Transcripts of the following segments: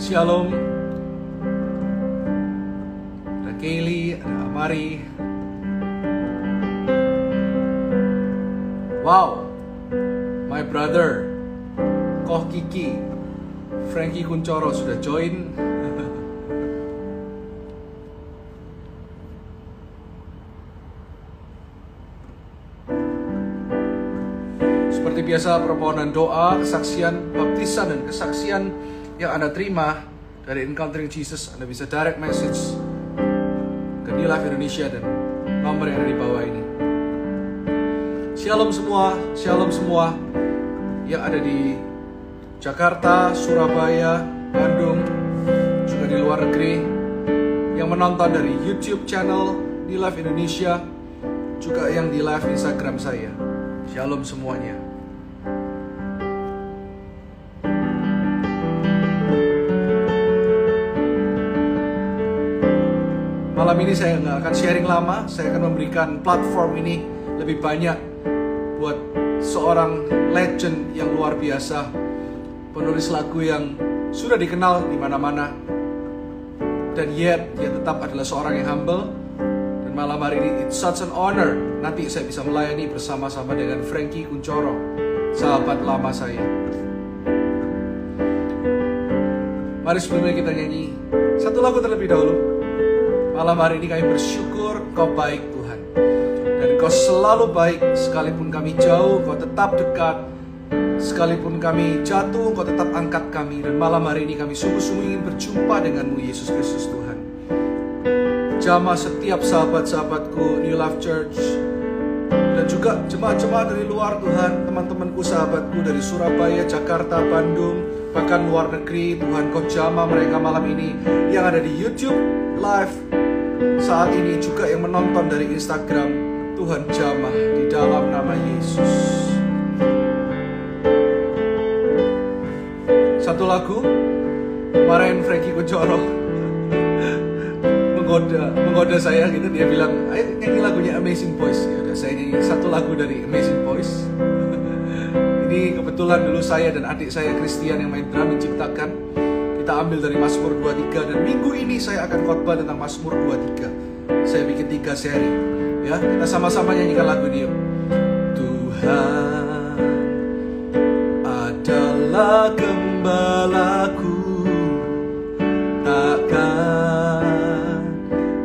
Shalom. Ada Kaylee, ada Amari. Wow, my brother Koh Kiki, Frankie Kuncoro sudah join. Seperti biasa, permohonan doa, kesaksian, baptisan, dan kesaksian yang Anda terima dari Encountering Jesus, Anda bisa direct message ke New Life Indonesia dan nomor yang ada di bawah ini. Shalom semua yang ada di Jakarta, Surabaya, Bandung, juga di luar negeri, yang menonton dari YouTube channel New Life Indonesia, juga yang di live Instagram saya. Shalom semuanya. Malam ini saya nggak akan sharing lama, saya akan memberikan platform ini lebih banyak buat seorang legend yang luar biasa, penulis lagu yang sudah dikenal di mana-mana, dan yet dia tetap adalah seorang yang humble. Dan malam hari ini it's such an honor, nanti saya bisa melayani bersama-sama dengan Frankie Kuncoro, sahabat lama saya. Mari sebelumnya kita nyanyi satu lagu terlebih dahulu. Malam hari ini kami bersyukur Kau baik Tuhan, dan Kau selalu baik. Sekalipun kami jauh, Kau tetap dekat. Sekalipun kami jatuh, Kau tetap angkat kami. Dan malam hari ini kami sungguh-sungguh ingin berjumpa denganmu, Yesus Kristus Tuhan. Jamah setiap sahabat-sahabatku New Life Church, dan juga jemaat-jemaat dari luar Tuhan, teman-temanku, sahabatku dari Surabaya, Jakarta, Bandung, bahkan luar negeri. Tuhan, Kau jamah mereka malam ini yang ada di YouTube live saat ini, juga yang menonton dari Instagram. Tuhan jamah di dalam nama Yesus. Satu lagu kemarin Frankie Kuncoro menggoda saya gitu, dia bilang ayo nyanyi lagunya Amazing Voice. Ya udah, saya nyanyi satu lagu dari Amazing Voice. Ini kebetulan dulu saya dan adik saya Christian yang main drum menciptakan. Kita ambil dari Mazmur 23, dan minggu ini saya akan khotbah tentang Mazmur 23. Saya bikin 3 seri. Ya, kita sama-sama nyanyikan lagu ini. Tuhan adalah gembalaku, takkan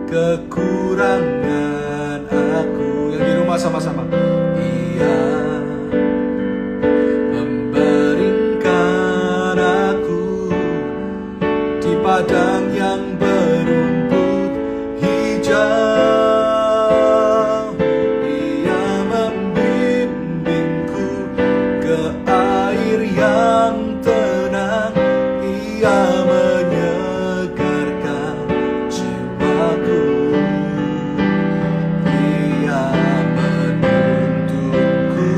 kekurangan aku. Yang di rumah sama-sama. Ia membaringkan aku di padang yang berumput hijau. Ia membimbingku ke air yang tenang. Ia menyegarkan jiwaku. Ia menuntunku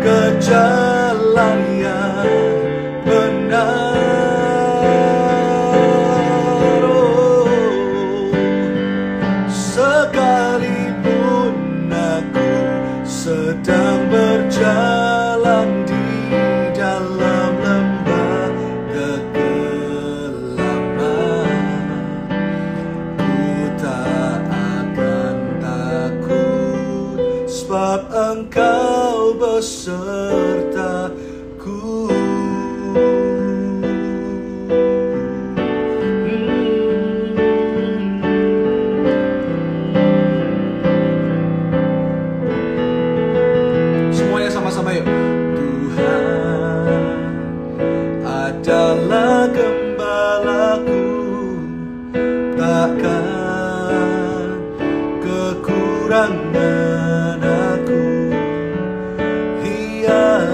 ke jalan yang benar. Sedang berjalan di dalam lembah kegelapan, ku tak akan takut, sebab Engkau besertaku. Adalah gembalaku, takkan kekurangan aku. Ia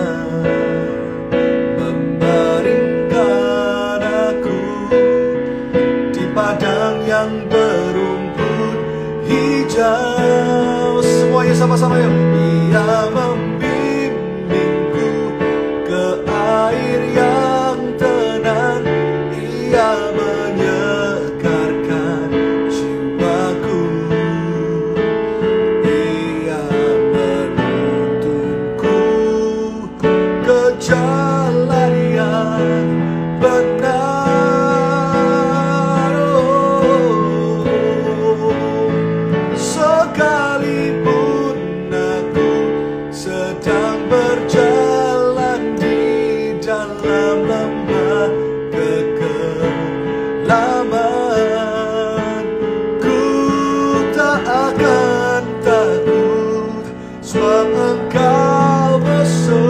sebab Engkau besertaku.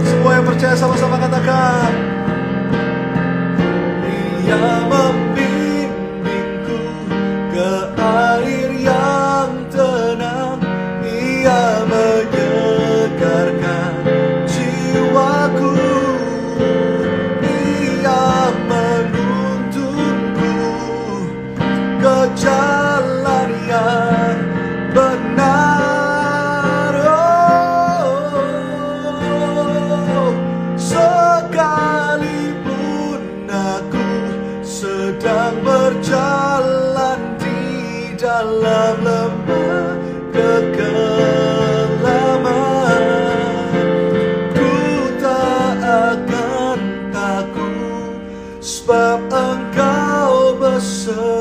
Semua yang percaya sama-sama katakan, Dia membimbingku ke air yang tenang, Ia menyegarkan jiwaku, Ia menuntunku ke jalan yang benar. Oh, sekalipun aku sedang berjalan di dalam lembah kekelaman, ku tak akan takut, sebab Engkau besertaku.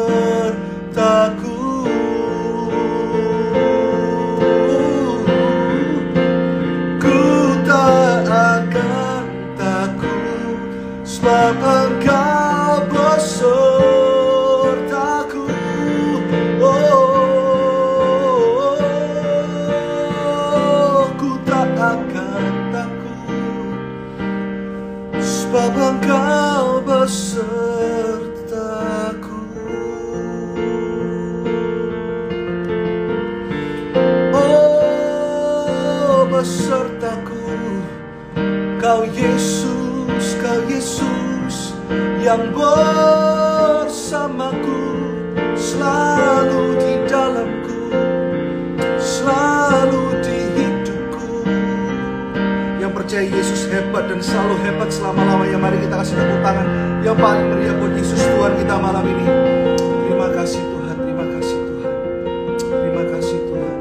Ku tak akan takut, sebab Engkau besertaku. Oh, ku tak akan takut, sebab Engkau besertaku. Oh, besertaku, Kau Yesus, Kau Yesus yang bersamaku, selalu di dalamku, selalu di hidupku. Yang percaya Yesus hebat dan selalu hebat selama-lamanya, mari kita kasih tepuk tangan yang paling meriah buat Yesus Tuhan kita malam ini. Terima kasih Tuhan, terima kasih Tuhan, terima kasih Tuhan.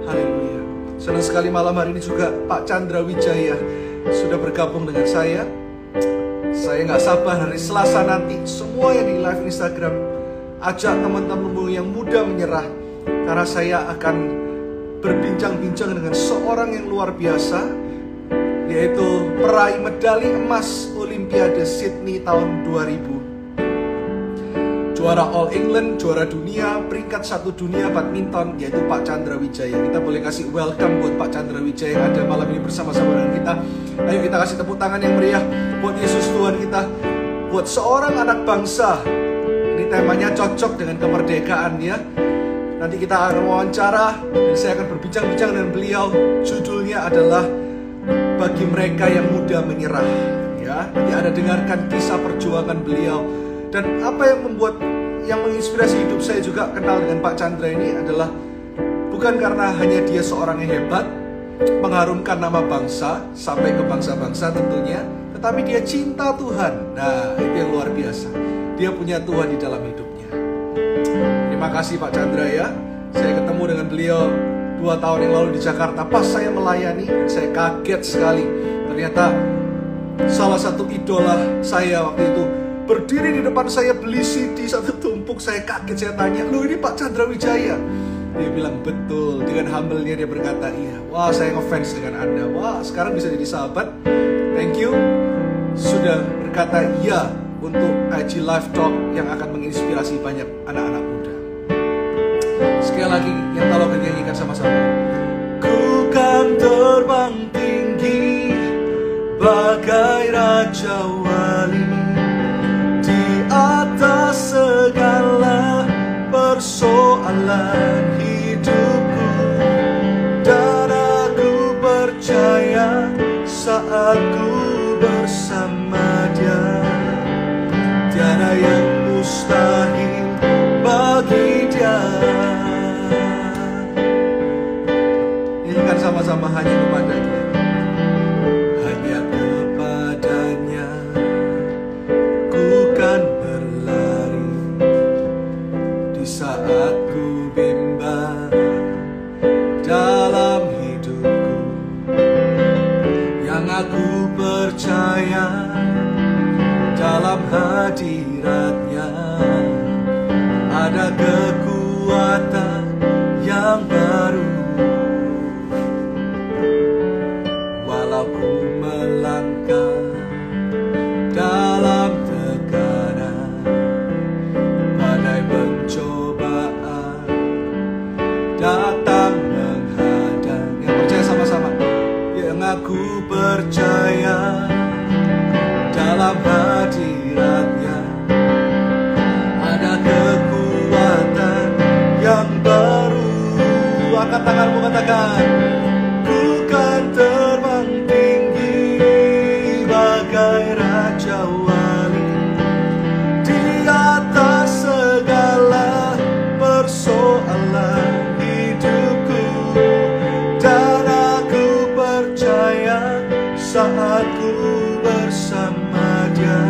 Haleluya. Senang sekali malam hari ini juga Pak Chandra Wijaya sudah bergabung dengan saya. Saya nggak sabar hari Selasa nanti semua yang di live Instagram, ajak teman-temanmu yang muda menyerah, karena saya akan berbincang-bincang dengan seorang yang luar biasa, yaitu peraih medali emas Olimpiade Sydney tahun 2000, juara All England, juara dunia, peringkat 1 dunia badminton, yaitu Pak Chandra Wijaya. Kita boleh kasih welcome buat Pak Chandra Wijaya yang ada malam ini bersama-sama dengan kita. Ayo kita kasih tepuk tangan yang meriah buat Yesus Tuhan kita, buat seorang anak bangsa. Ini temanya cocok dengan kemerdekaan ya. Nanti kita akan wawancara dan saya akan berbincang-bincang dengan beliau. Judulnya adalah Bagi Mereka Yang Muda Menyerah. Ya, nanti ada dengarkan kisah perjuangan beliau. Dan apa yang membuat, yang menginspirasi hidup saya juga kenal dengan Pak Chandra ini adalah bukan karena hanya dia seorang yang hebat, mengharumkan nama bangsa sampai ke bangsa-bangsa tentunya, tetapi dia cinta Tuhan. Nah, itu yang luar biasa. Dia punya Tuhan di dalam hidupnya. Terima kasih Pak Chandra ya. Saya ketemu dengan beliau 2 tahun yang lalu di Jakarta. Pas saya melayani, saya kaget sekali. Ternyata salah satu idola saya waktu itu berdiri di depan saya, beli CD satu tumpuk. Saya kaget, saya tanya, "Loh, ini Pak Chandra Wijaya?" Dia bilang, "Betul." Dengan humble-nya dia berkata, "Iya." Wah, saya ngefans dengan Anda. Wah, sekarang bisa jadi sahabat. Thank you sudah berkata iya untuk IG Live Talk yang akan menginspirasi banyak anak-anak muda. Sekali lagi, yang kalau kita nyanyikan sama-sama. Ku kan terbang tinggi bagai Raja Wali di atas segala persoalan hidupku, dan aku percaya saat ku bersama Dia, tiada yang mustahil bagi Dia. Nyanyikan sama-sama, hanya kepada Dia, hanya kepadanya ku kan berlari di saat ku bimbang dalam hidupku. Yang aku percaya dalam hadiratnya ada kekuatan yang baru. Walau ku melangkah dalam tekanan, badai pencobaan datang menghadang. Yang percaya sama-sama. Yang aku percaya dalam hadiratnya ada kekuatan yang baru. Angkat tanganmu, katakan, ku kan terbang tinggi bagai Raja Wali di atas segala persoalan hidupku. Dan aku percaya saat ku bersama Dia,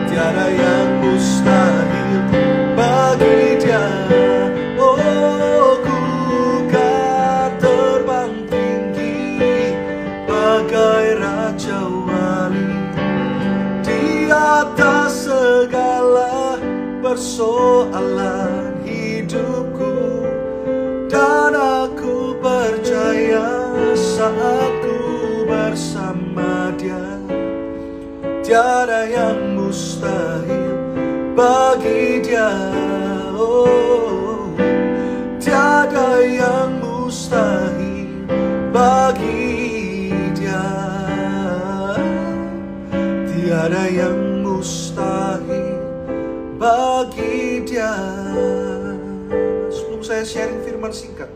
tiada yang mustahil bagi Dia. Oh, ku kan terbang tinggi bagai Raja Wali di atas segala persoalan hidupku. Dan aku percaya saat ku bersama Dia, tiada yang mustahil bagi Dia. Oh, tiada yang mustahil bagi Dia. Tiada yang mustahil bagi Dia. Sebelum saya sharing firman singkat,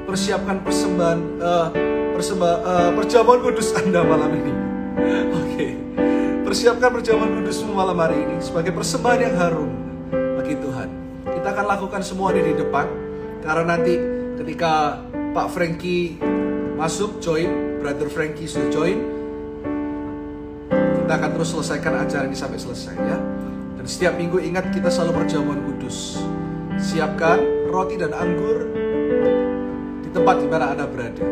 persiapkan perjamuan kudus Anda malam ini. Oke. Persiapkan perjamuan kudusmu malam hari ini sebagai persembahan yang harum bagi Tuhan. Kita akan lakukan semua ini di depan, karena nanti ketika Pak Frankie masuk, join, Brother Frankie sudah join, kita akan terus selesaikan acara ini sampai selesai ya. Dan setiap minggu ingat, kita selalu perjamuan kudus. Siapkan roti dan anggur di tempat di mana Anda berada.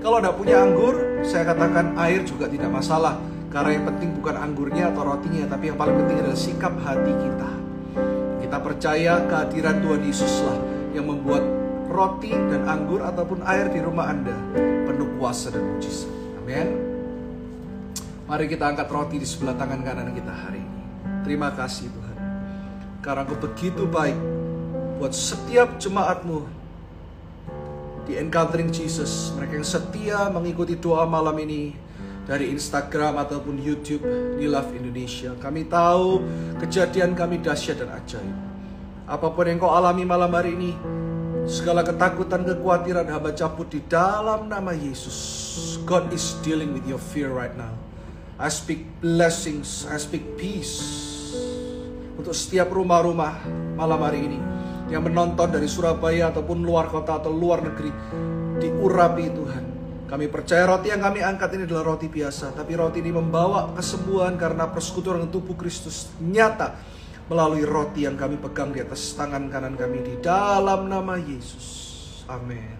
Kalau Anda punya anggur, saya katakan air juga tidak masalah. Karena yang penting bukan anggurnya atau rotinya, tapi yang paling penting adalah sikap hati kita. Kita percaya kehadiran Tuhan Yesuslah yang membuat roti dan anggur ataupun air di rumah Anda penuh kuasa dan mujizat. Amin. Mari kita angkat roti di sebelah tangan kanan kita hari ini. Terima kasih Tuhan, karena Engkau begitu baik buat setiap jemaat-Mu di Encountering Jesus. Mereka yang setia mengikuti doa malam ini dari Instagram ataupun YouTube di Love Indonesia. Kami tahu kejadian kami dahsyat dan ajaib. Apapun yang kau alami malam hari ini, segala ketakutan, kekhawatiran hamba cabut di dalam nama Yesus. God is dealing with your fear right now. I speak blessings, I speak peace untuk setiap rumah-rumah malam hari ini yang menonton dari Surabaya ataupun luar kota atau luar negeri. Diurapi Tuhan. Kami percaya roti yang kami angkat ini adalah roti biasa, tapi roti ini membawa kesembuhan karena persekutuan tubuh Kristus nyata melalui roti yang kami pegang di atas tangan kanan kami di dalam nama Yesus. Amin.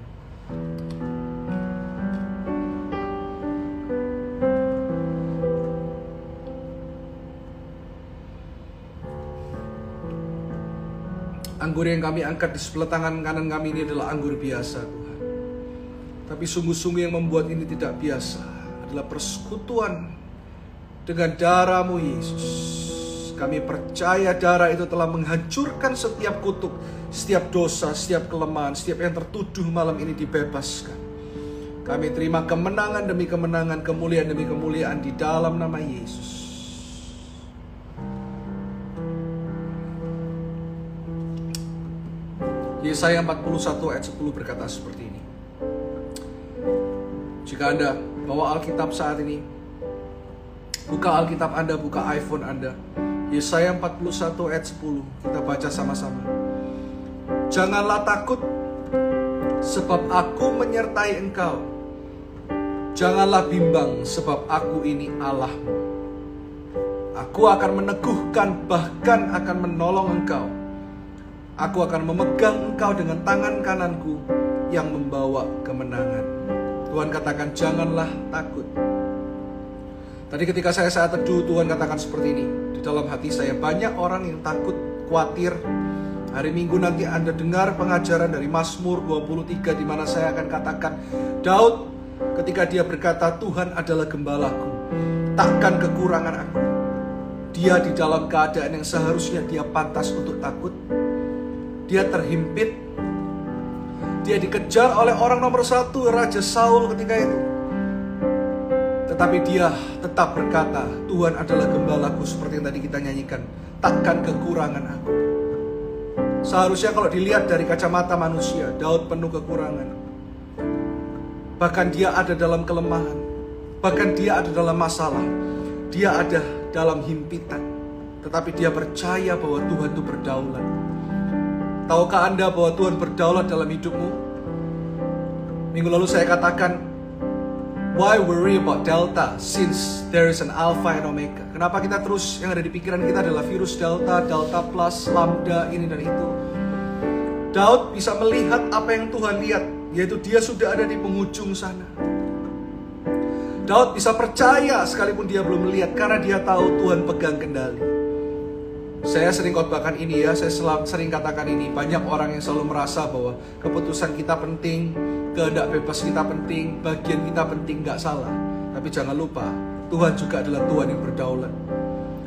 Anggur yang kami angkat di sebelah tangan kanan kami ini adalah anggur biasa Tuhan. Tapi sungguh-sungguh yang membuat ini tidak biasa adalah persekutuan dengan darah-Mu Yesus. Kami percaya darah itu telah menghancurkan setiap kutuk, setiap dosa, setiap kelemahan, setiap yang tertuduh malam ini dibebaskan. Kami terima kemenangan demi kemenangan, kemuliaan demi kemuliaan di dalam nama Yesus. Yesaya 41 ayat 10 berkata seperti ini. Jika Anda bawa Alkitab saat ini, buka Alkitab Anda, buka iPhone Anda. Yesaya 41 ayat 10, kita baca sama-sama. Janganlah takut, sebab aku menyertai engkau. Janganlah bimbang, sebab aku ini Allahmu. Aku akan meneguhkan, bahkan akan menolong engkau. Aku akan memegang engkau dengan tangan kananku yang membawa kemenangan. Tuhan katakan janganlah takut. Tadi ketika saya saat teduh, Tuhan katakan seperti ini. Di dalam hati saya, banyak orang yang takut, khawatir. Hari Minggu nanti Anda dengar pengajaran dari Mazmur 23 di mana saya akan katakan Daud ketika dia berkata, Tuhan adalah gembalaku, takkan kekurangan aku. Dia di dalam keadaan yang seharusnya dia pantas untuk takut. Dia terhimpit, Dia dikejar oleh orang nomor 1, Raja Saul ketika itu. Tetapi dia tetap berkata, Tuhan adalah gembalaku, seperti yang tadi kita nyanyikan. Takkan kekurangan aku. Seharusnya kalau dilihat dari kacamata manusia, Daud penuh kekurangan. Bahkan dia ada dalam kelemahan. Bahkan dia ada dalam masalah. Dia ada dalam himpitan. Tetapi dia percaya bahwa Tuhan itu berdaulat. Tahukah Anda bahwa Tuhan berdaulat dalam hidupmu? Minggu lalu saya katakan, why worry about Delta since there is an Alpha and Omega? Kenapa kita terus yang ada di pikiran kita adalah virus Delta, Delta Plus, Lambda, ini dan itu. Daud bisa melihat apa yang Tuhan lihat, yaitu dia sudah ada di penghujung sana. Daud bisa percaya sekalipun dia belum melihat, karena dia tahu Tuhan pegang kendali. Saya sering khotbahkan ini ya, saya sering katakan ini. Banyak orang yang selalu merasa bahwa keputusan kita penting, kehendak bebas kita penting, bagian kita penting, gak salah. Tapi jangan lupa, Tuhan juga adalah Tuhan yang berdaulat.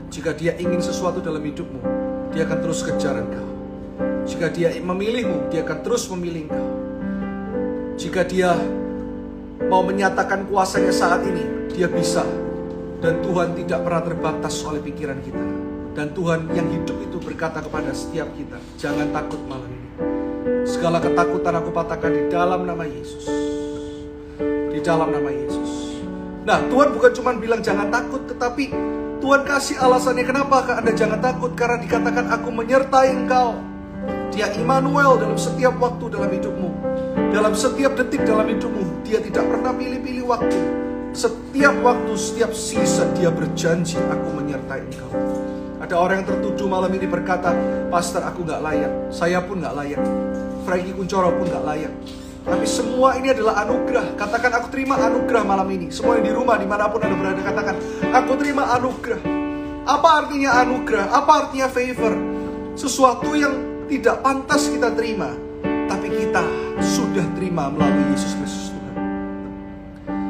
Jika dia ingin sesuatu dalam hidupmu, dia akan terus kejar engkau. Jika dia memilihmu, dia akan terus memilih engkau. Jika dia mau menyatakan kuasanya saat ini, dia bisa. Dan Tuhan tidak pernah terbatas oleh pikiran kita. Dan Tuhan yang hidup itu berkata kepada setiap kita, jangan takut malam ini. Segala ketakutan aku patahkan di dalam nama Yesus. Di dalam nama Yesus. Nah, Tuhan bukan cuma bilang jangan takut, tetapi Tuhan kasih alasannya kenapa Anda jangan takut. Karena dikatakan aku menyertai engkau. Dia Immanuel dalam setiap waktu dalam hidupmu. Dalam setiap detik dalam hidupmu. Dia tidak pernah pilih-pilih waktu. Setiap waktu, setiap season dia berjanji aku menyertai engkau. Ada orang yang tertuju malam ini berkata, Pastor aku gak layak, saya pun gak layak, Frankie Kuncoro pun gak layak. Tapi semua ini adalah anugerah. Katakan aku terima anugerah malam ini. Semua yang di rumah dimanapun Anda berada, katakan aku terima anugerah. Apa artinya anugerah? Apa artinya favor? Sesuatu yang tidak pantas kita terima, tapi kita sudah terima melalui Yesus Kristus Tuhan.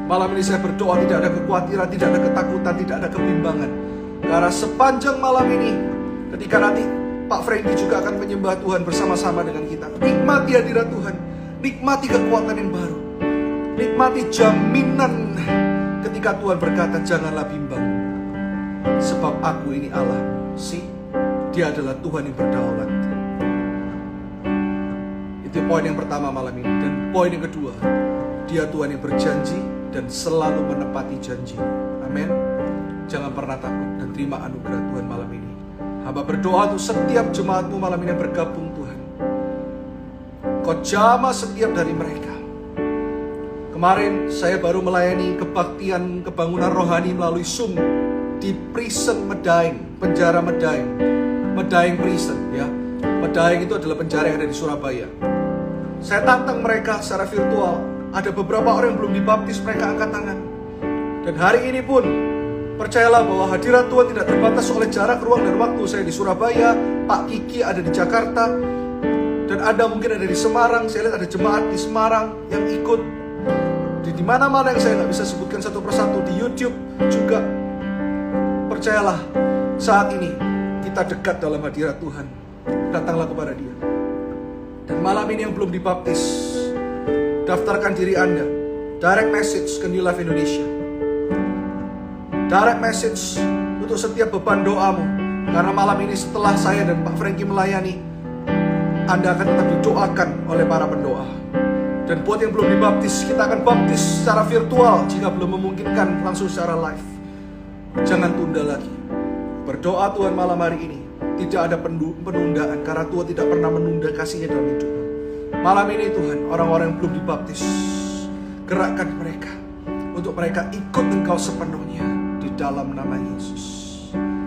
Malam ini saya berdoa tidak ada kekhawatiran, tidak ada ketakutan, tidak ada kebimbangan. Karena sepanjang malam ini, ketika nanti Pak Frankie juga akan menyembah Tuhan bersama-sama dengan kita, nikmati hadirat Tuhan, nikmati kekuatan yang baru, nikmati jaminan ketika Tuhan berkata janganlah bimbang, sebab aku ini Allah. Dia adalah Tuhan yang berdaulat. Itu poin yang pertama malam ini. Dan poin yang kedua, dia Tuhan yang berjanji dan selalu menepati janji. Amin. Jangan pernah takut dan terima anugerah Tuhan malam ini. Hamba berdoa untuk setiap jemaatmu malam ini yang bergabung Tuhan. Kau jamah setiap dari mereka. Kemarin saya baru melayani kebaktian kebangunan rohani melalui Zoom di prison Medaeng, penjara Medaeng. Medaeng prison ya. Medaeng itu adalah penjara yang ada di Surabaya. Saya tantang mereka secara virtual. Ada beberapa orang yang belum dibaptis, mereka angkat tangan. Dan hari ini pun percayalah bahwa hadirat Tuhan tidak terbatas oleh jarak, ruang, dan waktu. Saya di Surabaya, Pak Kiki ada di Jakarta, dan Anda mungkin ada di Semarang. Saya lihat ada jemaat di Semarang yang ikut. Di mana-mana yang saya nggak bisa sebutkan satu persatu, di YouTube juga. Percayalah, saat ini kita dekat dalam hadirat Tuhan. Datanglah kepada Dia. Dan malam ini yang belum dibaptis, daftarkan diri Anda. Direct message ke New Life Indonesia. Direct message untuk setiap beban doamu. Karena malam ini setelah saya dan Pak Frankie melayani, Anda akan tetap didoakan oleh para pendoa. Dan buat yang belum dibaptis, kita akan baptis secara virtual jika belum memungkinkan langsung secara live. Jangan tunda lagi. Berdoa Tuhan malam hari ini. Tidak ada penundaan, karena Tuhan tidak pernah menunda kasih-Nya dalam hidupmu. Malam ini Tuhan, orang-orang yang belum dibaptis, gerakkan mereka untuk mereka ikut Engkau sepenuhnya di dalam nama Yesus.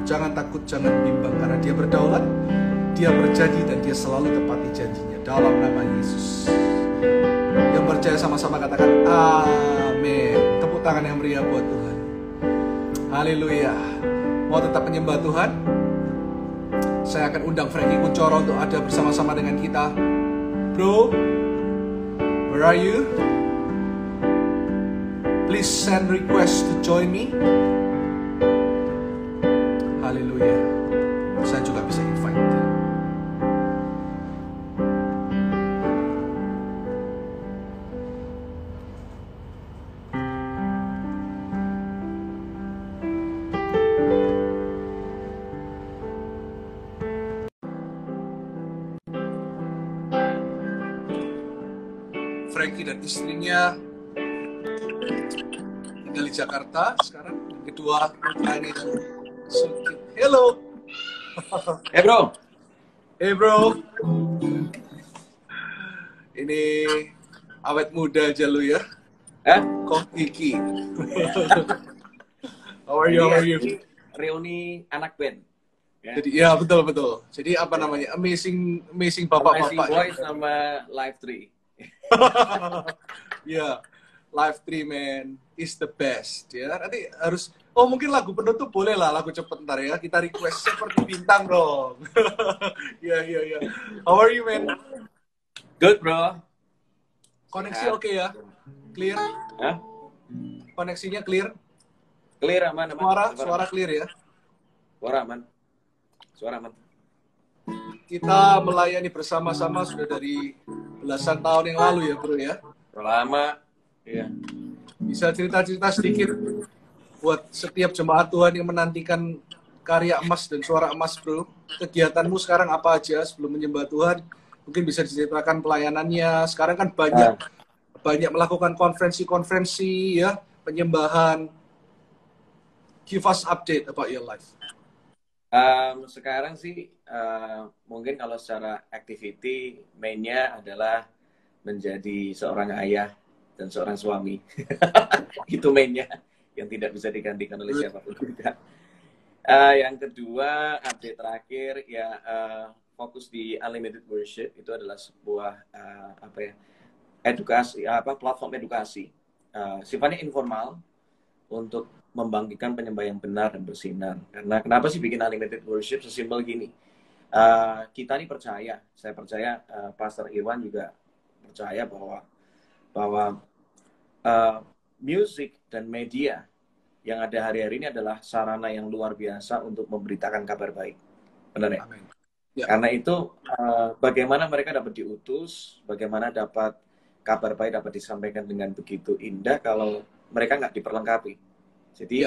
Jangan takut, jangan bimbang, karena Dia berdaulat, Dia berjanji, dan Dia selalu tepati janjinya dalam nama Yesus. Yang percaya sama-sama katakan amin. Tepuk tangan yang meriah buat Tuhan. Haleluya. Mau tetap menyembah Tuhan? Saya akan undang Frankie Kuncoro untuk ada bersama-sama dengan kita. Bro, where are you? Please send request to join me. Haleluya. Saya juga bisa invite. Frankie dan istrinya tinggal di Jakarta sekarang. Kedua putranya Sukit. Hello. Hey bro, Hey bro. Ini awet muda aja lu ya. Kok Kiki. How are you? How are you? Reuni anak band. Ya. Jadi ya betul. Jadi apa namanya? Amazing bapak-bapak. Amazing Boys sama Live 3. Ya, Live 3 man is the best ya. Nanti harus mungkin lagu penutup boleh lah, lagu cepet ntar ya. Kita request seperti bintang dong. Ya. How are you man? Good bro. Koneksi oke ya? Clear? Hah? Koneksinya clear? Clear aman. Suara clear ya? Suara aman. Kita melayani bersama-sama sudah dari belasan tahun yang lalu ya bro ya? Lama. Iya. Bisa cerita-cerita sedikit buat setiap jemaat Tuhan yang menantikan karya emas dan suara emas bro. Kegiatanmu sekarang apa aja sebelum menyembah Tuhan? Mungkin bisa diceritakan pelayanannya. Sekarang kan banyak melakukan konferensi ya, penyembahan. Give us update about your life. Sekarang sih mungkin kalau secara activity mainnya adalah menjadi seorang ayah dan seorang suami. Itu mainnya yang tidak bisa digantikan oleh siapapun juga. Yang kedua, update terakhir ya, fokus di Unlimited Worship. Itu adalah sebuah edukasi, platform edukasi sifatnya informal untuk membangkitkan penyembah yang benar dan bersinar. Karena kenapa sih bikin Unlimited Worship? Sesimpel gini, kita ini percaya, saya percaya, Pastor Irwan juga percaya bahwa musik dan media yang ada hari-hari ini adalah sarana yang luar biasa untuk memberitakan kabar baik. Benar ya? Ya. Karena itu bagaimana mereka dapat diutus, bagaimana dapat kabar baik dapat disampaikan dengan begitu indah kalau mereka nggak diperlengkapi. Jadi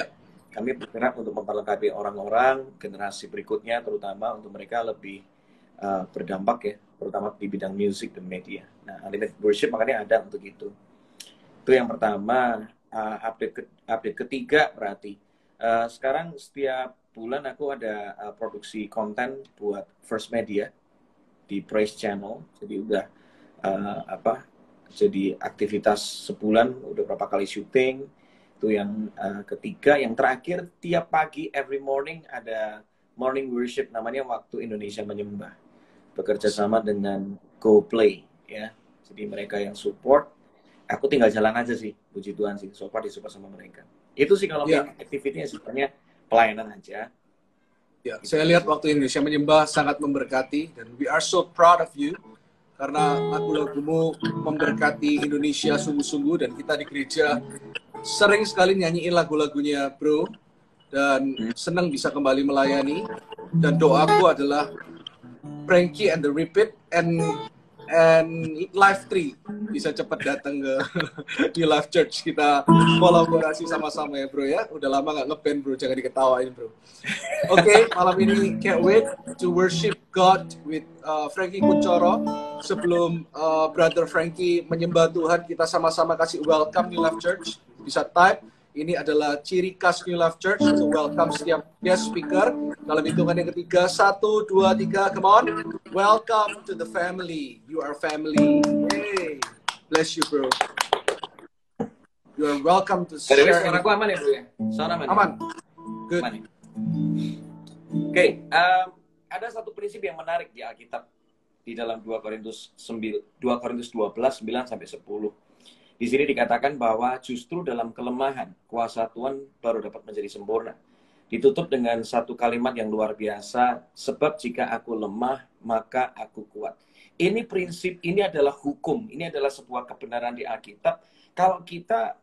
kami bergerak untuk memperlengkapi orang-orang, generasi berikutnya terutama untuk mereka lebih berdampak ya, terutama di bidang musik dan media. Nah, Unlimited Worship makanya ada untuk itu. Itu yang pertama. Update ketiga berarti. Sekarang setiap bulan aku ada produksi konten buat First Media di Praise Channel. Jadi udah jadi aktivitas sebulan udah berapa kali syuting. Itu yang ketiga. Yang terakhir, tiap pagi every morning ada morning worship, namanya Waktu Indonesia Menyembah, bekerja sama dengan GoPlay ya. Jadi mereka yang support, aku tinggal jalan aja sih, puji Tuhan sih, support sama mereka. Itu sih kalau activity-nya sebenarnya pelayanan aja. Ya, saya lihat Waktu Indonesia Menyembah sangat memberkati, dan we are so proud of you karena lagu-lagumu memberkati Indonesia sungguh-sungguh, dan kita di gereja sering sekali nyanyiin lagu-lagunya bro, dan senang bisa kembali melayani. Dan doaku adalah Frankie and the Repeat and Live 3 bisa cepat datang ke di Live Church, kita kolaborasi sama-sama ya bro ya. Udah lama nggak ngeband bro, jangan diketawain bro. Oke, malam ini can't wait to worship God with Frankie Kuncoro. Sebelum Brother Frankie menyembah Tuhan, kita sama-sama kasih welcome New Life Church. Bisa type, ini adalah ciri khas New Life Church untuk welcome setiap guest speaker. Dalam hitungan yang ketiga, 1, 2, 3, come on. Welcome to the family. You are family. Yay. Bless you bro. You are welcome to share. Suara aku aman ya bro ya? Suara aman? Aman. Good. Aman ya? Oke, ada satu prinsip yang menarik di Alkitab di dalam 2 Korintus 12, 9-10. Di sini dikatakan bahwa justru dalam kelemahan, kuasa Tuhan baru dapat menjadi sempurna. Ditutup dengan satu kalimat yang luar biasa, sebab jika aku lemah, maka aku kuat. Ini prinsip, ini adalah hukum, ini adalah sebuah kebenaran di Alkitab. Kalau kita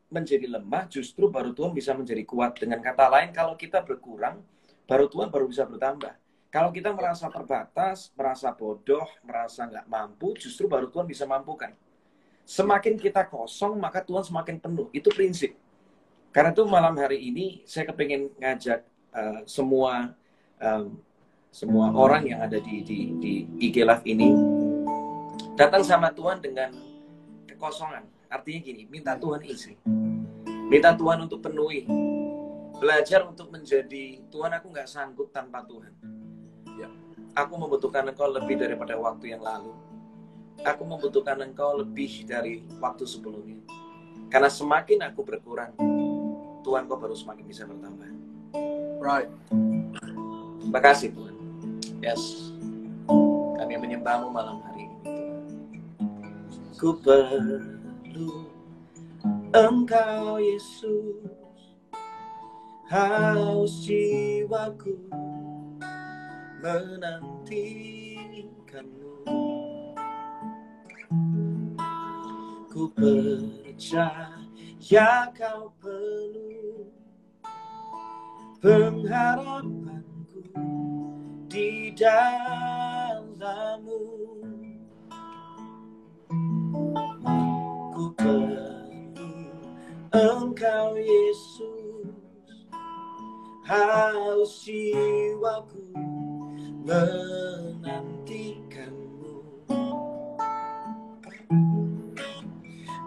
menjadi lemah, justru baru Tuhan bisa menjadi kuat. Dengan kata lain, kalau kita berkurang, baru Tuhan baru bisa bertambah. Kalau kita merasa terbatas, merasa bodoh, merasa nggak mampu, justru baru Tuhan bisa mampukan. Semakin kita kosong, maka Tuhan semakin penuh. Itu prinsip. Karena itu malam hari ini, saya kepengen ngajak semua orang yang ada di IG Live ini, datang sama Tuhan dengan kekosongan. Artinya gini, minta Tuhan isi. Minta Tuhan untuk penuhi. Belajar untuk menjadi, Tuhan aku nggak sanggup tanpa Tuhan. Ya. Aku membutuhkan Engkau lebih daripada waktu yang lalu. Aku membutuhkan Engkau lebih dari waktu sebelumnya. Karena semakin aku berkurang, Tuhan Kau baru semakin bisa bertambah. Right. Terima kasih Tuhan. Yes. Kami menyembah-Mu malam hari ini Tuhan. Ku perlu Engkau Yesus, haus jiwaku menantikan-Mu. Ku percaya Kau penuh pengharapanku di dalam-Mu. Ku perlu Engkau Yesus, haus jiwaku menantikan-Mu.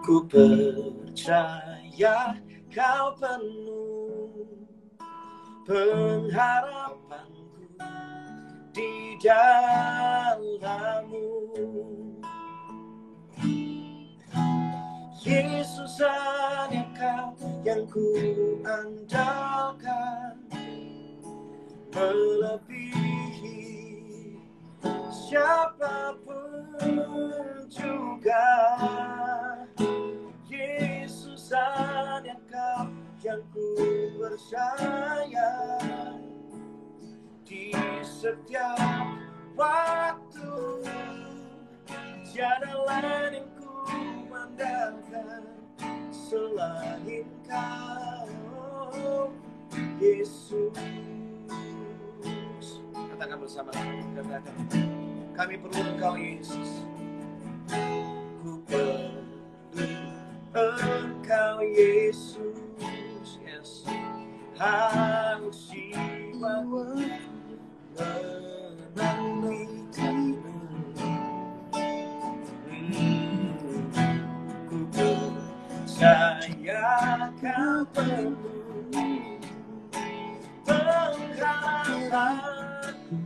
Ku percaya Kau penuh pengharapanku di dalam-Mu. Yesus, hanya Kau yang ku andalkan, melebihi siapapun juga. Yesus, hanya Kau yang ku percaya di setiap waktu. Tiada lain yang ku andalkan selain Kau, Yesus. Katakan bersama, katakan, kami perlu Engkau Yesus. Ku perlu Engkau Yesus, yes. Haus jiwaku menantikan-Mu. Ku percaya Kau penuh pengharapanku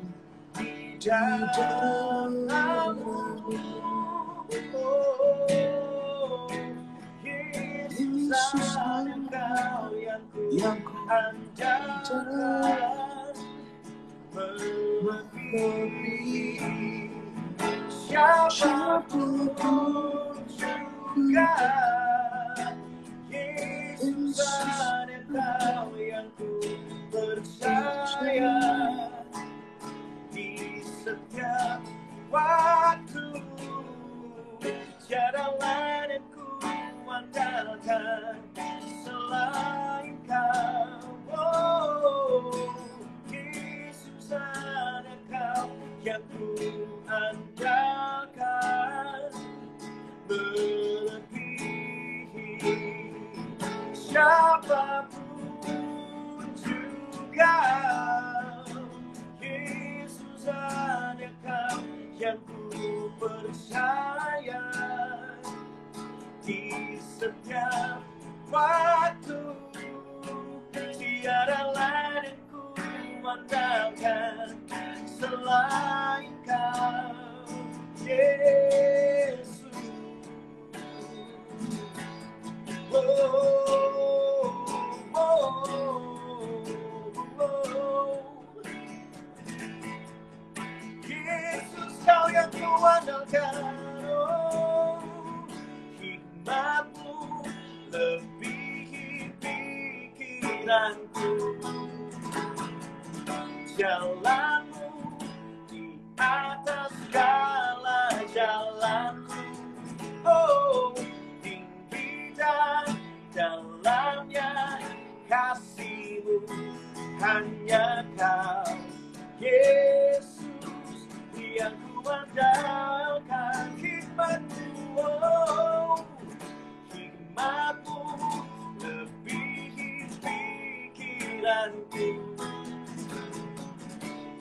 di dalam-Mu. Yesus, hanya Kau yang ku andalkan, melebihi siapapun juga. Yesus, hanya Kau yang ku percaya di setiap waktu. Tiada lain yang ku andalkan selain Kau, oh, Yesus, hanya Kau yang ku andalkan, melebihi siapapun juga. Yesus, hanya Kau yang ku percaya di setiap waktu. Tiada lain yang ku andalkan selain Kau, Yesus. Oh, oh, oh, oh. Yesus, Kau yang ku andalkan, oh, hikmat-Mu lebihi pikiranku. Jalan-Mu di atas segala jalanku, oh, tinggi dan dalamnya kasih-Mu. Hanya Kau, Yesus, yang ku andalkan. Hikmat-Mu, oh, hikmat-Mu lebihi pikiranku.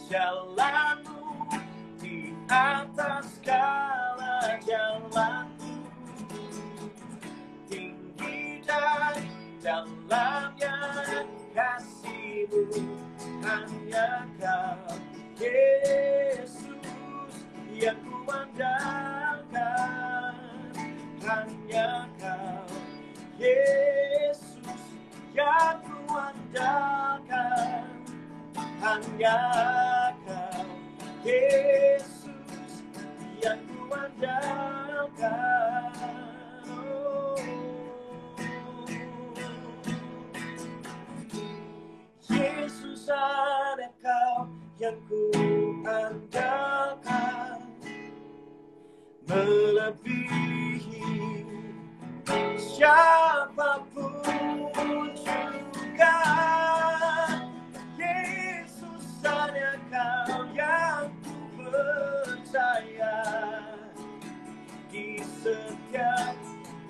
Jalan-Mu di atas segala jalanku, dalamnya kasih-Mu, hanya Kau Yesus yang kuandalkan, hanya Kau Yesus yang kuandalkan, hanya Kau Yesus yang kuandalkan. Oh. Yesus, ada Kau yang kuandalkan, melebihi siapapun juga. Yesus, hanya Kau yang ku percaya, di setiap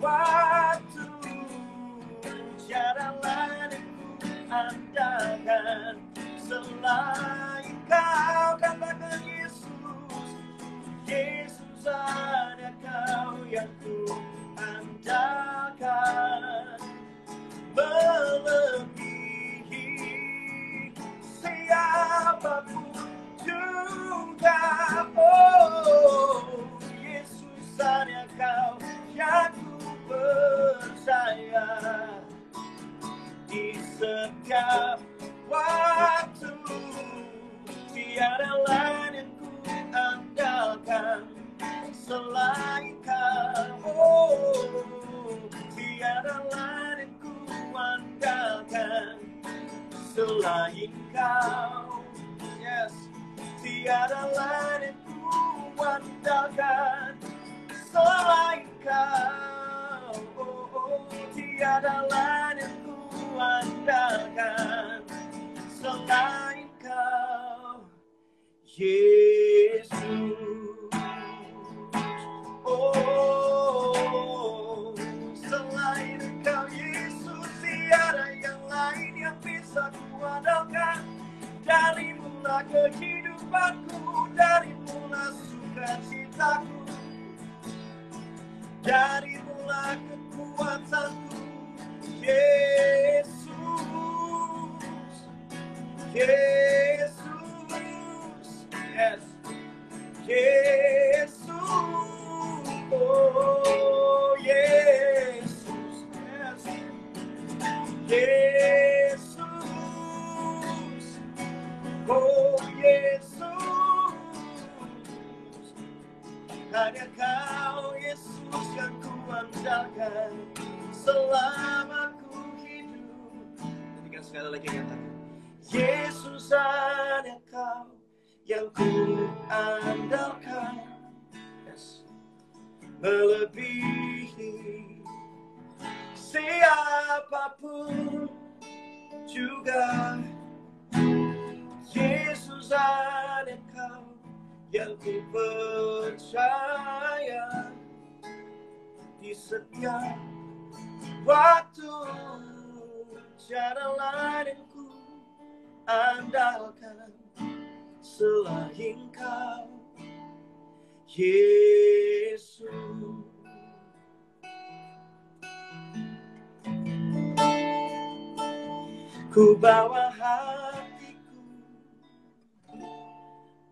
waktu tiada lain ku andalkan selain Kau. Katakan Yesus, Yesus, hanya Kau yang ku andalkan, melebihi siapapun juga. Oh, Yesus, hanya Kau yang ku percaya, di setiap waktu tiada lain yang ku andalkan selain Kau. Oh, tiada lain yang ku andalkan selain Kau. Yes, tiada lain yang ku andalkan selain Kau. Oh, oh, tiada lain yang ku andalkan selain Kau, Yesus. Oh, selain Kau Yesus, tiada yang lain yang bisa ku andalkan. Dari mula kehidupanku, dari mula sukacitaku, dari mula kekuatanku, Yesus, Yesus, yes, Yesus, oh Yesus, yes, Yesus, oh Yesus, hanya Kau Yesus yang ku andalkan selama ku hidup. Ketika sekali lagi katakan, Yesus, hanya Kau yang ku andalkan, yes, melebihi siapapun juga. Yesus, hanya Kau yang ku percaya, di setiap waktu tiada lain yang ku andalkan selain Kau, Yesus. Ku bawa hatiku,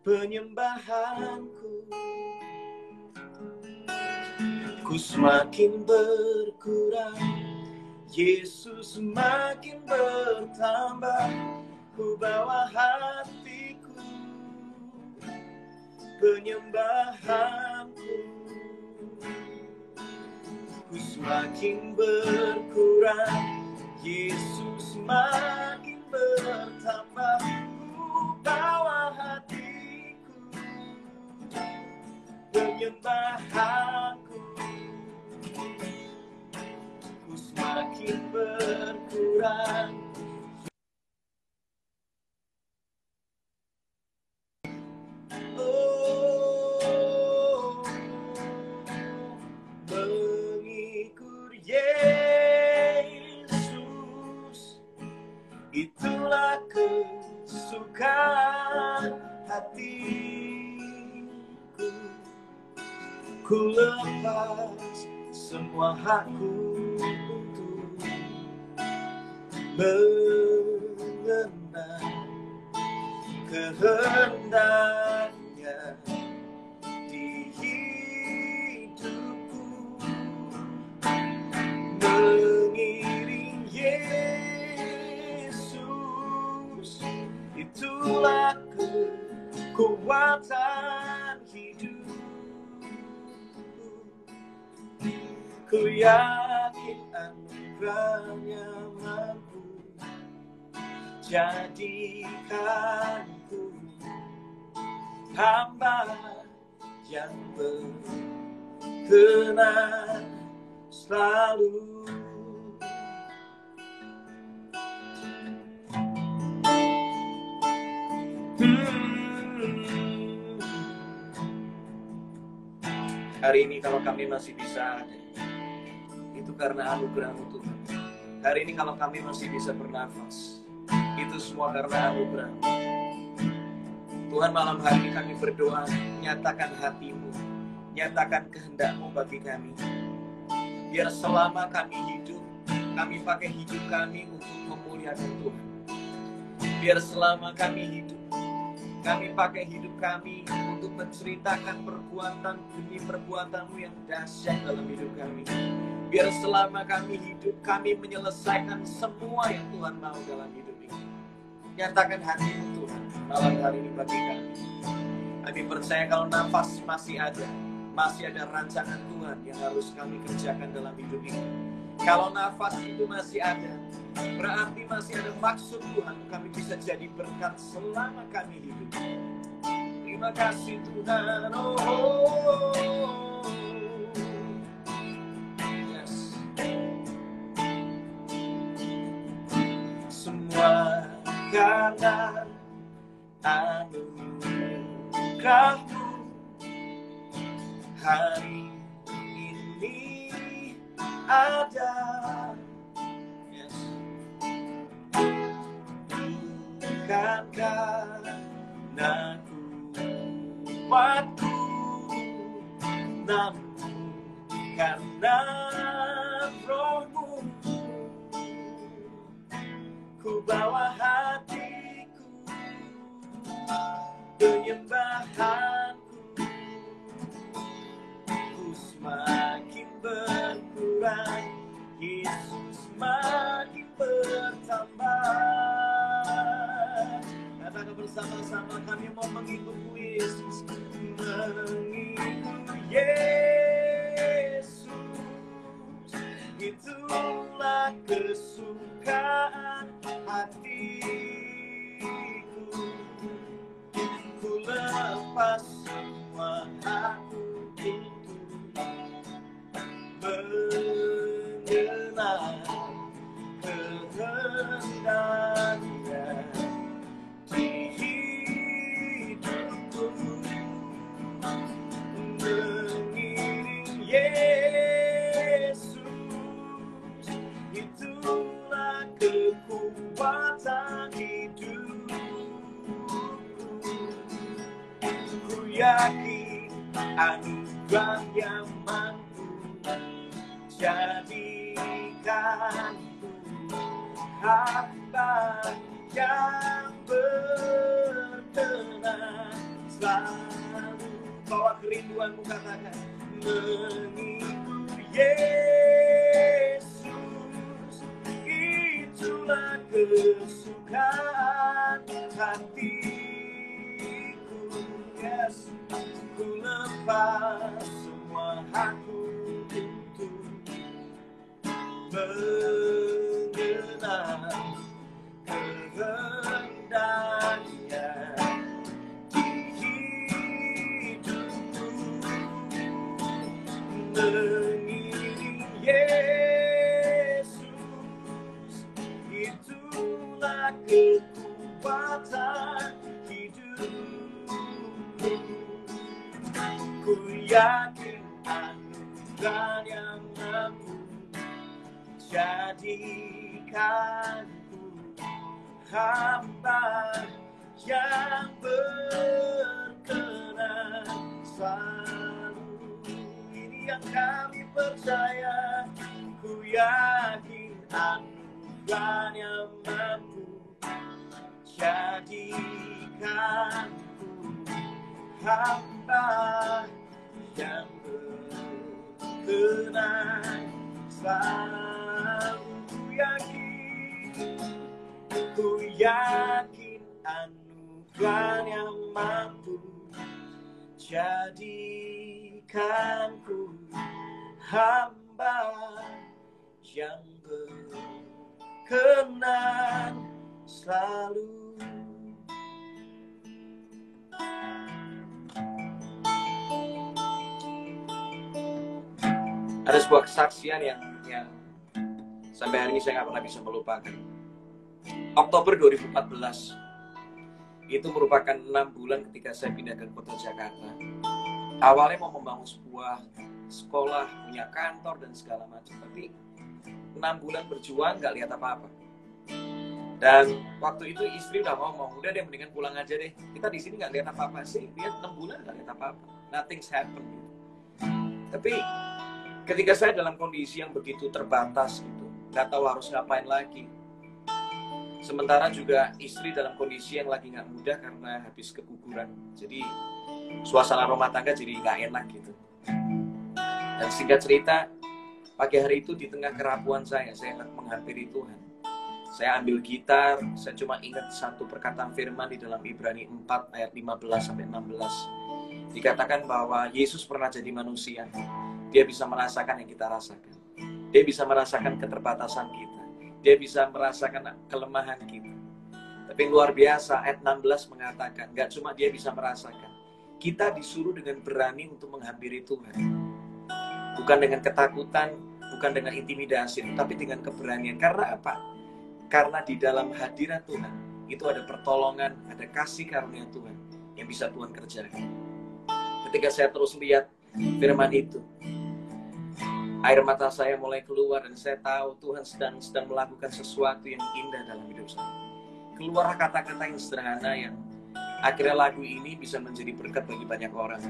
penyembahanku, ku semakin berkurang, Yesus semakin bertambah. Ku bawa hatiku, penyembahanku, ku semakin berkurang, Yesus semakin bertambah. Ku bawa hatiku, penyembahanku, ku semakin berkurang. Oh, mengikut Yesus, itulah kesukaan hatiku. Ku lepas semua hakku untuk mengenang kehendaknya di hidupku, mengiring Yesus, itulah kekuatan hidupku. Ku yakin anugerahnya mampu jadikanku hamba yang berkenan selalu. Hari ini kalau kami masih bisa ada, itu karena anugerah-Mu Tuhan. Hari ini kalau kami masih bisa bernafas, itu semua karena anugerah. Tuhan, malam hari ini kami berdoa, nyatakan hati-Mu, nyatakan kehendak-Mu bagi kami. Biar selama kami hidup, kami pakai hidup kami untuk memuliakan Tuhan. Biar selama kami hidup, kami pakai hidup kami untuk menceritakan perbuatan demi perbuatan-Mu yang dahsyat dalam hidup kami. Biar selama kami hidup, kami menyelesaikan semua yang Tuhan mau dalam hidup ini. Nyatakan hati-Mu Tuhan malam hari ini bagi kami. Kami percaya kalau nafas masih ada rancangan Tuhan yang harus kami kerjakan dalam hidup ini. Kalau nafas itu masih ada, berarti masih ada maksud Tuhan. Kami bisa jadi berkat selama kami hidup. Terima kasih Tuhan. Yes. Semua karena anugerah-Mu hari ini ada. Yes. Bukan karena kuatku, namun karena Roh-Mu. Ku bawa hatiku, penyembahanku, ku semakin berkurang, Yesus semakin bertambah. Katakan bersama-sama, kami mau mengikut Yesus, mengikut Yesus. Itulah kesukaan hatiku. Ku lepas semua aku untuk mengenal kehendaknya di hidupku, mengiring Yesus. Itulah kekuatan hidupku. Ku yakin anugerah yang mampu jadikanku hamba yang berkenan selalu. Bawa kerinduanmu, katakan mengikut Yesus, itulah kesukaan hatiku. Yes, ku lepas semua aku untuk mengenal kehendaknya di hidupku, mengiring Yesus. Itulah kekuatan hidupku. Ku yakin anugerah yang mampu jadikanku hamba yang berkenan selalu. Ini yang kami percaya. Ku yakin anugerah Tuhan yang mampu jadikanku hamba yang berkenan, selalu yakin, ku yakin anugerah yang mampu jadikanku hamba yang berkenan selalu. Ada sebuah kesaksian yang sampai hari ini saya nggak pernah bisa melupakan. Oktober 2014 itu merupakan 6 bulan ketika saya pindah ke kota Jakarta. Awalnya mau membangun sebuah sekolah, punya kantor dan segala macam, tapi 6 bulan berjuang nggak lihat apa-apa. Dan waktu itu istri udah ngomong, udah deh mendingan pulang aja deh. Kita di sini nggak lihat apa-apa sih, lihat 6 bulan nggak lihat apa-apa, nothing's happened. Tapi ketika saya dalam kondisi yang begitu terbatas gitu, nggak tahu harus ngapain lagi. Sementara juga istri dalam kondisi yang lagi nggak mudah karena habis keguguran. Jadi suasana rumah tangga jadi nggak enak gitu. Dan singkat cerita, pagi hari itu di tengah kerapuan saya menghampiri Tuhan. Saya ambil gitar, saya cuma ingat satu perkataan firman di dalam Ibrani 4 ayat 15-16. Dikatakan bahwa Yesus pernah jadi manusia. Dia bisa merasakan yang kita rasakan. Dia bisa merasakan keterbatasan kita. Dia bisa merasakan kelemahan kita. Tapi yang luar biasa, ayat 16 mengatakan, gak cuma dia bisa merasakan. Kita disuruh dengan berani untuk menghampiri Tuhan. Bukan dengan ketakutan, bukan dengan intimidasi, tapi dengan keberanian. Karena apa? Karena di dalam hadirat Tuhan, itu ada pertolongan, ada kasih karunia Tuhan yang bisa Tuhan kerjakan. Ketika saya terus lihat firman itu, air mata saya mulai keluar dan saya tahu Tuhan sedang melakukan sesuatu yang indah dalam hidup saya. Keluar kata-kata yang sederhana yang akhirnya lagu ini bisa menjadi berkat bagi banyak orang.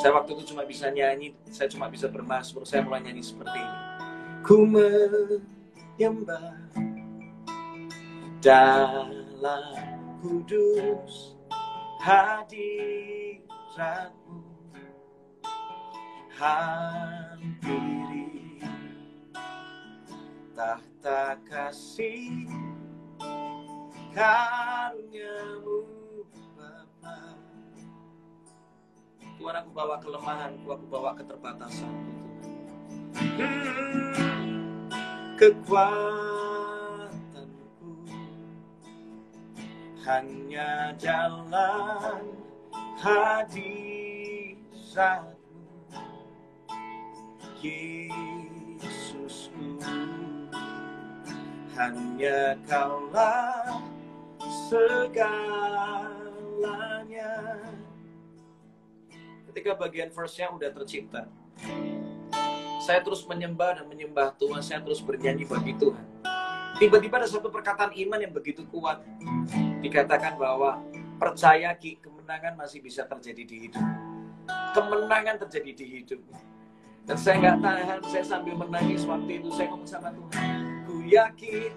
Saya waktu itu cuma bisa nyanyi, saya cuma bisa bermazmur, saya mulai nyanyi seperti ini. Ku menyembah dalam kudus hadiratmu, hampiri tahta kasih karuniamu Bapa. Tuhan, aku bawa kelemahanku, aku bawa keterbatasanku Tuhan. Kekuatanku hanya dalam hadirat Yesusku, hanya Kaulah segalanya. Ketika bagian verse-nya udah tercipta, saya terus menyembah dan menyembah Tuhan, saya terus bernyanyi bagi Tuhan. Tiba-tiba ada satu perkataan iman yang begitu kuat. Dikatakan bahwa percaya Ki, kemenangan masih bisa terjadi di hidup. Kemenangan terjadi di hidup. Dan saya nggak tahan, saya sambil menangis waktu itu, saya ngomong sama Tuhan, ku yakin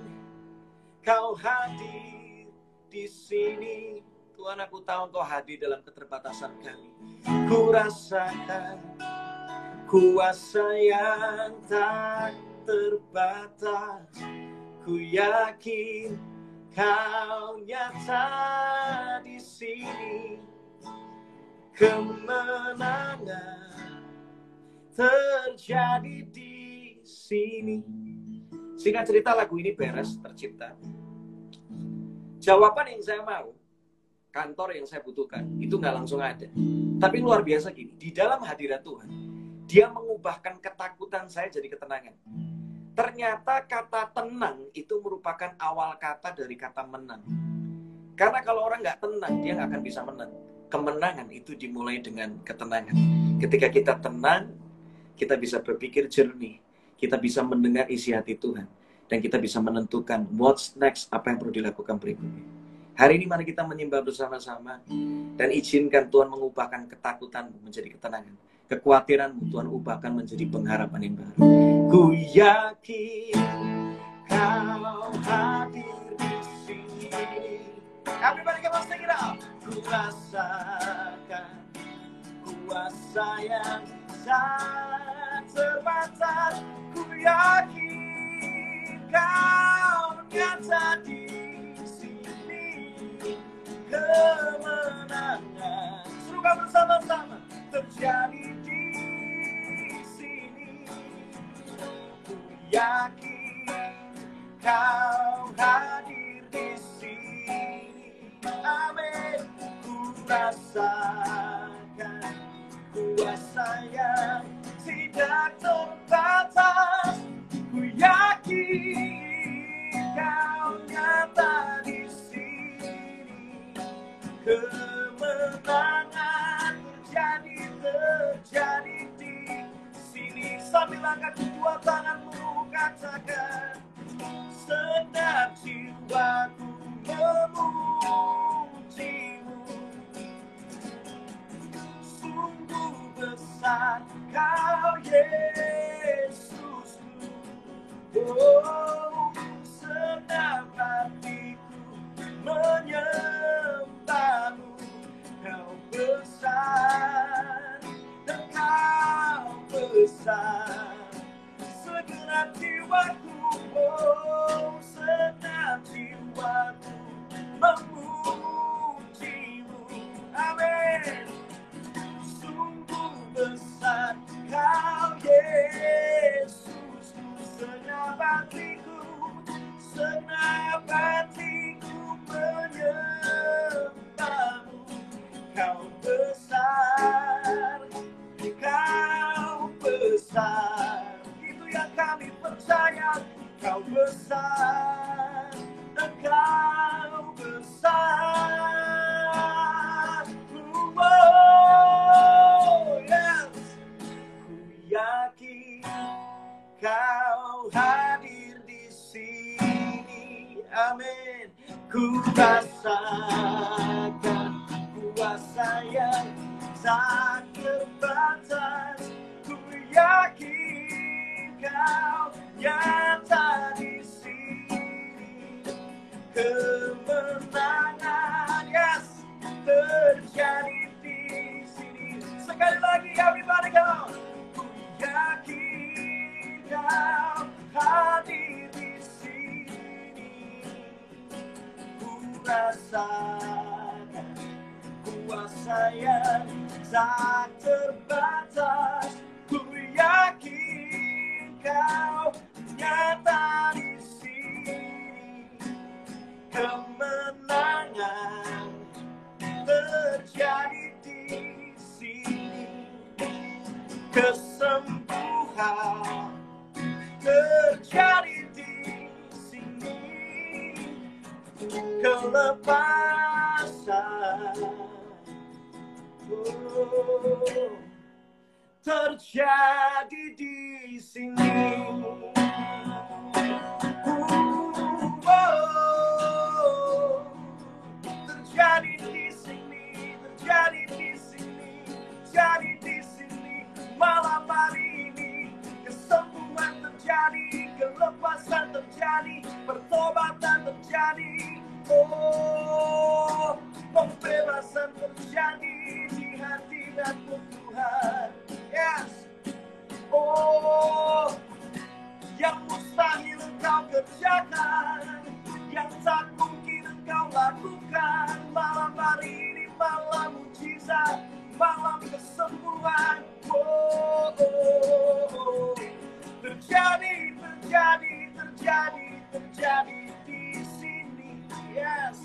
Kau hadir di sini. Tuhan, aku tahu Engkau hadir dalam keterbatasan kami. Ku rasakan kuasa yang tak terbatas. Ku yakin Kau nyata di sini. Kemenangan terjadi di sini. Singkat cerita, lagu ini beres, tercipta. Jawaban yang saya mau, kantor yang saya butuhkan, itu nggak langsung ada. Tapi luar biasa gini, di dalam hadirat Tuhan, Dia mengubahkan ketakutan saya jadi ketenangan. Ternyata kata tenang itu merupakan awal kata dari kata menang. Karena kalau orang nggak tenang, dia nggak akan bisa menang. Kemenangan itu dimulai dengan ketenangan. Ketika kita tenang, kita bisa berpikir jernih, kita bisa mendengar isi hati Tuhan, dan kita bisa menentukan what's next, apa yang perlu dilakukan berikutnya. Hari ini mari kita menyembah bersama-sama, dan izinkan Tuhan mengubahkan ketakutanmu menjadi ketenangan, kekhawatiranmu Tuhan ubahkan menjadi pengharapan yang baru. Ku yakin Kau hadir di sini. Everybody come on, sing it out. Ku rasakan kuasa yang tak terbatas. Ku yakin kau nyata di sini. Kemenangan semoga bersama-sama terjadi di sini. Ku yakin kau hadir di sini. Amin. Ku rasakan kuasa yang tidak terbatas. Ku yakin kau nyata di sini. Kemenangan terjadi di sini. Sambil angkat kedua tanganmu, katakan, sedap jiwaku memujimu. Sungguh besar kau Yesusku. Oh, sedap hatiku menyembahmu. Kau besar dan kau besar. Segenap jiwaku, oh, segenap jiwaku memujimu. Amin. Sungguh besar kau Yesus. Segenap hatiku menyembahmu. Kau besar, kau besar. Itu yang kami percaya. Kau besar, kau besar. Oh, yes. Ku yakin kau hadir di sini. Amin. Ku rasakan kuasa yang tak terbatas. Ku yakin kau nyata di sini. Kemenangan, yes, terjadi di sini. Sekali lagi, everybody go. Ku yakin kau hadir di sini. Ku rasakan kuasa yang tak terbatas. Ku yakin kau nyata di sini. Kemenangan terjadi di sini. Kesembuhan terjadi di sini. Kelepasan terjadi di sini. Terjadi di sini, terjadi di sini, terjadi di sini. Malam hari ini kesembuhan terjadi, kelepasan terjadi, pertobatan terjadi. Oh, pembebasan terjadi di hati dan Tuhan. Yes. Oh, yang mustahil engkau kerjakan, yang tak mungkin engkau lakukan. Malam hari ini malam mujizat, malam kesembuhan. Oh, oh, oh. Terjadi, terjadi, terjadi, terjadi di sini. Yes.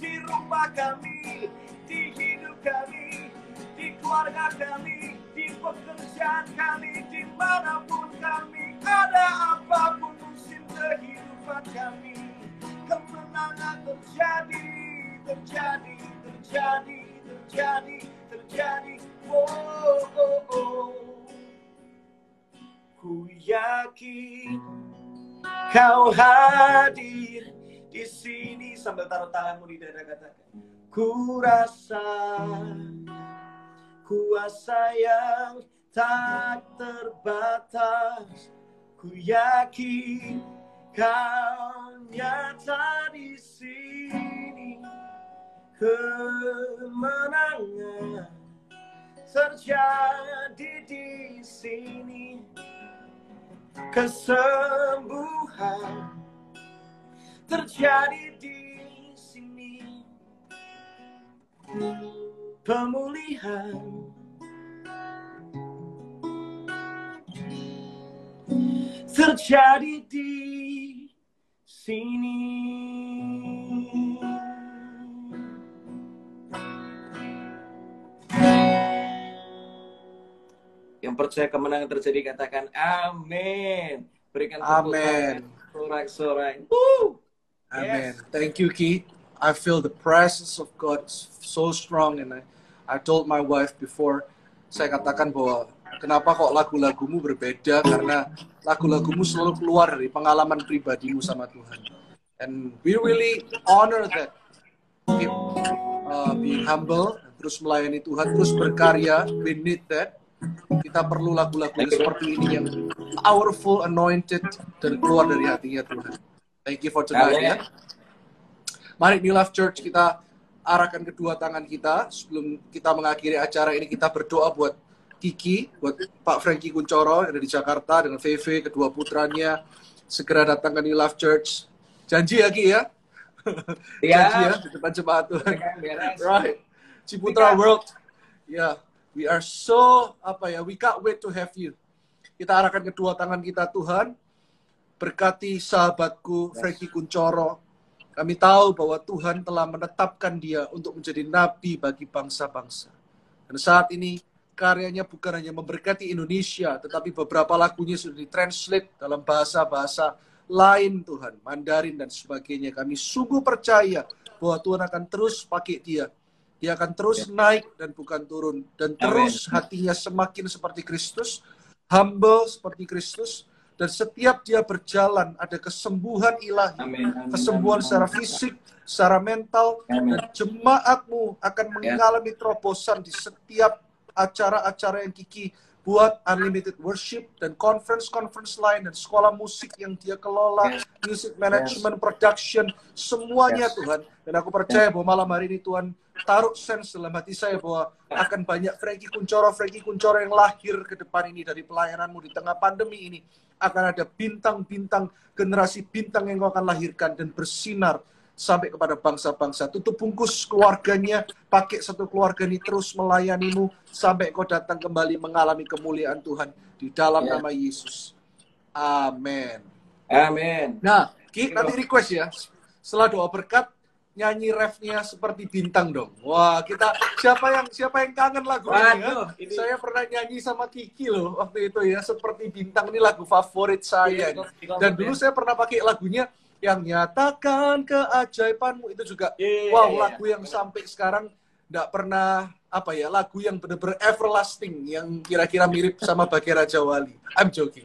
Di rumah kami, di hidup kami, di keluarga kami, di pekerjaan kami, dimanapun kami, ada apapun musim kehidupan kami, kemenangan terjadi, terjadi, terjadi, terjadi, terjadi. Oh, oh, oh. Ku yakin kau hadir di sini. Sambil taruh tanganmu di dada, katakan, ku rasa kuasa yang tak terbatas. Ku yakin Kau nyata di sini, kemenangan terjadi di sini, kesembuhan terjadi di sini, pemulihan terjadi di sini. Yang percaya kemenangan terjadi katakan amin. Berikan tepuk tangan sorak-sorai. Amen. Yes. Thank you, Ki. I feel the presence of God so strong, and I told my wife before, saya katakan bahwa kenapa kok lagu-lagumu berbeda, karena lagu-lagumu selalu keluar dari pengalaman pribadimu sama Tuhan. And we really honor that. Keep being humble, terus melayani Tuhan, terus berkarya. We need that. Kita perlu lagu-lagu seperti ini yang powerful, anointed, dan keluar dari hatinya Tuhan. Thank you for tonight. Ya. Mari New Life Church, kita arahkan kedua tangan kita. Sebelum kita mengakhiri acara ini, kita berdoa buat Kiki, buat Pak Frankie Kuncoro yang ada di Jakarta, dengan VV, kedua putranya, segera datang ke New Life Church. Janji ya, Ki ya? Janji ya, di depan jemaat Tuhan. Right. Ciputra World. Ya. We are so, we can't wait to have you. Kita arahkan kedua tangan kita, Tuhan. Berkati sahabatku, Frankie Kuncoro. Kami tahu bahwa Tuhan telah menetapkan dia untuk menjadi nabi bagi bangsa-bangsa. Dan saat ini, karyanya bukan hanya memberkati Indonesia, tetapi beberapa lagunya sudah ditranslate dalam bahasa-bahasa lain, Tuhan. Mandarin dan sebagainya. Kami sungguh percaya bahwa Tuhan akan terus pakai dia. Dia akan terus naik dan bukan turun. Dan terus hatinya semakin seperti Kristus, humble seperti Kristus. Dan setiap dia berjalan ada kesembuhan ilahi, kesembuhan secara fisik, secara mental. Dan jemaatmu akan mengalami terobosan di setiap acara-acara yang Kiki buat, Unlimited Worship, dan conference lain, dan sekolah musik yang dia kelola, music management, production, semuanya Tuhan. Dan aku percaya bahwa malam hari ini Tuhan taruh sense dalam hati saya bahwa akan banyak Frankie Kuncoro yang lahir ke depan ini dari pelayananmu di tengah pandemi ini. Akan ada bintang-bintang, generasi bintang yang kau akan lahirkan dan bersinar sampai kepada bangsa-bangsa. Tutup bungkus keluarganya, pakai satu keluarga ini terus melayanimu sampai kau datang kembali mengalami kemuliaan Tuhan di dalam nama Yesus. Amin. Amin. Nah, Ki, nanti request ya. Setelah doa berkat, nyanyi refnya seperti bintang dong. Wah, kita siapa yang kangen lagu ini ya? Saya pernah nyanyi sama Kiki loh waktu itu ya, seperti bintang, ini lagu favorit saya. Dan dulu saya pernah pakai lagunya yang nyatakan keajaibanmu, itu juga lagu yang sampai sekarang nggak pernah lagu yang benar-benar everlasting, yang kira-kira mirip sama Bagi Raja Wali. I'm joking.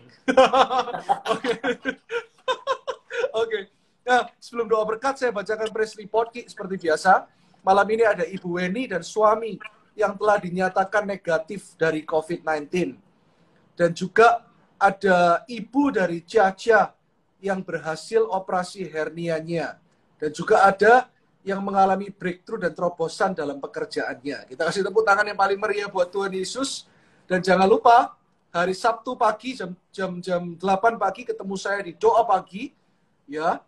Oke. Nah, sebelum doa berkat, saya bacakan press report seperti biasa. Malam ini ada Ibu Weni dan suami yang telah dinyatakan negatif dari COVID-19. Dan juga ada ibu dari Caca yang berhasil operasi hernianya. Dan juga ada yang mengalami breakthrough dan terobosan dalam pekerjaannya. Kita kasih tepuk tangan yang paling meriah buat Tuhan Yesus. Dan jangan lupa, hari Sabtu pagi, jam 8 pagi, ketemu saya di Doa Pagi. Ya,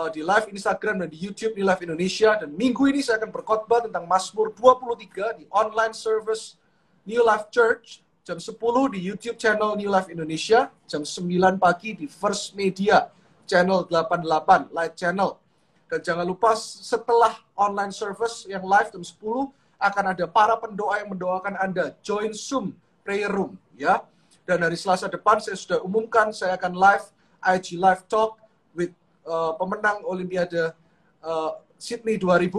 di live Instagram dan di YouTube di Live Indonesia. Dan minggu ini saya akan berkhotbah tentang Mazmur 23 di online service New Life Church jam 10 di YouTube channel New Life Indonesia, jam 9 pagi di First Media channel 88 live channel. Dan jangan lupa setelah online service yang live jam 10 akan ada para pendoa yang mendoakan Anda. Join Zoom prayer room ya. Dan hari Selasa depan saya sudah umumkan saya akan live IG Live Talk with pemenang Olimpiade Sydney 2000,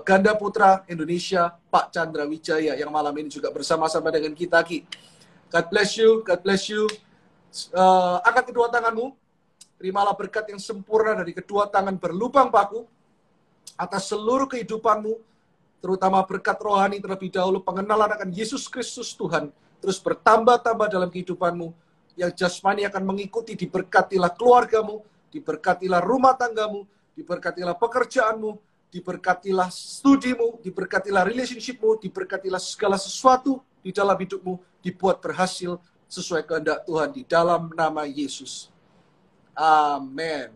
ganda putra Indonesia, Pak Chandra Wijaya, yang malam ini juga bersama-sama dengan kita, Ki. God bless you, God bless you. Angkat kedua tanganmu, terimalah berkat yang sempurna dari kedua tangan berlubang paku atas seluruh kehidupanmu, terutama berkat rohani terlebih dahulu, pengenalan akan Yesus Kristus Tuhan, terus bertambah-tambah dalam kehidupanmu, yang jasmani akan mengikuti, diberkatilah keluargamu, diberkatilah rumah tanggamu, diberkatilah pekerjaanmu, diberkatilah studimu, diberkatilah relationshipmu, diberkatilah segala sesuatu di dalam hidupmu, dibuat berhasil sesuai kehendak Tuhan di dalam nama Yesus. Amin.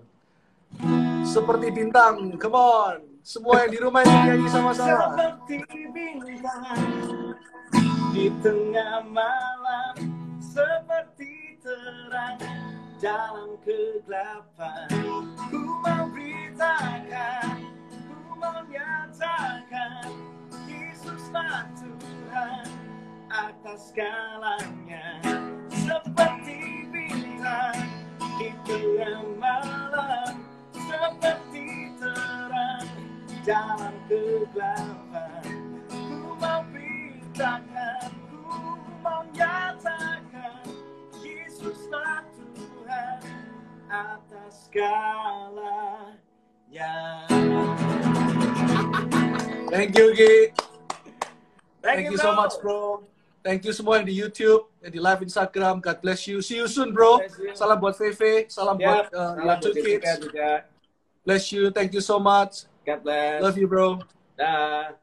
Seperti bintang, come on. Semua yang di rumah yang nyanyi sama-sama. Seperti bintang di tengah malam, seperti terang dalam kegelapan. Ku mau beritakan, ku mau nyatakan, Yesuslah Tuhan atas segalanya. Seperti bintang di tengah malam, seperti terang dalam kegelapan. Ku mau beritakan, ku mau nyatakan, Yesuslah Tuhan atas segalanya. Thank you, Gi. Thank you so much, bro. Thank you semua yang di YouTube, yang di live Instagram. God bless you. See you soon, bro. Salam buat Feve, salam buat your two kids. Juga. Bless you. Thank you so much. God bless. Love you, bro. Dah.